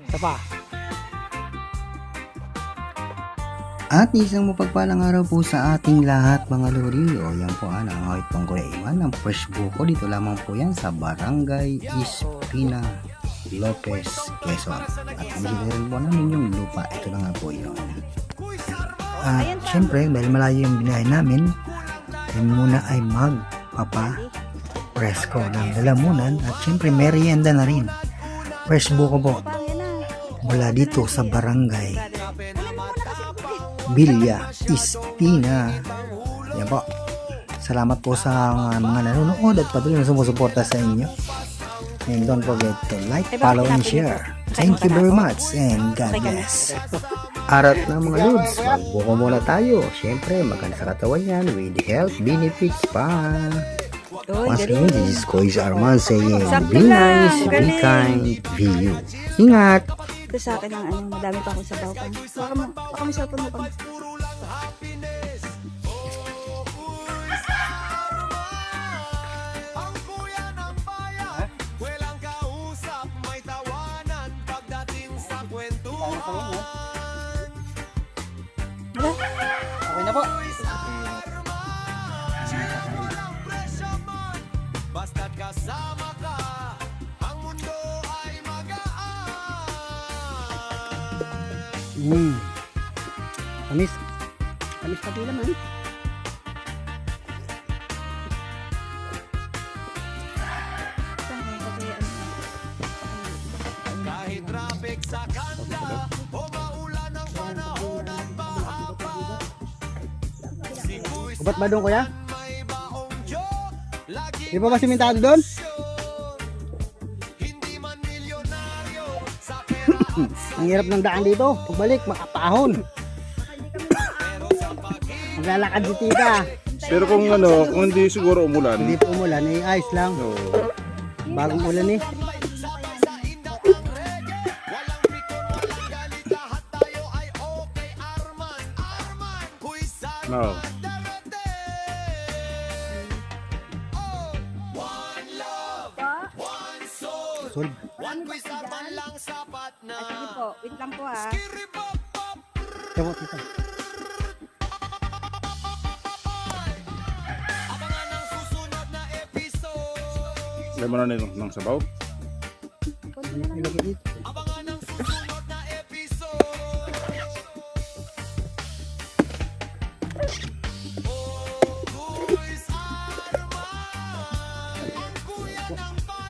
Isa pa. At isang mapagpalang araw po sa ating lahat mga lori. O yan po ang awit pang Kuya Iwan ng fresh buko. Dito lamang po yan sa Barangay Espina, Lopez, Quezon. At bisita rin po namin yung lupa. Ito na nga po yun. At syempre dahil malayo yung binahay namin, ay muna ay magpapa-presko ng lalamunan. At syempre merienda na rin. Fresh buko po. Mula dito sa Barangay Villa Espina. Yan po. Salamat po sa mga nanonood at patuloy na sumusuporta sa inyo. And don't forget to like, follow, and share. Thank you very much and God bless. Arat na mga lods, magbuko muna tayo. Siyempre, maganda sa katawan yan with health benefits pa. Once again, this is Kois Arman saying, be nice, be kind, be you. Ingat! Ito sa akin ang madami pa akong sabaw pa. Baka may cellphone mo pa. Okay na po. Basta't kasama ka, ang mundo ay magaan. Tamis. Tamis pati naman. Kahit traffic sa kanda o maulan ang panahon at bahaba, Ubat ba doon kuya? may baong joke, lagi Di ba ba simentado doon? hindi man milyonaryo sa pera. Ang hirap ng daan dito. Pagbalik, makapahon. Maglalakad si tita. Pero kung kung hindi siguro umulan, Hindi po umulan, eh, ayos lang. no, Bagong ulan eh. no. Solve. Sige po, wait lang po ha. Ito po, tita. Lagyan mo na nito ng sabaw. Ilagay dito.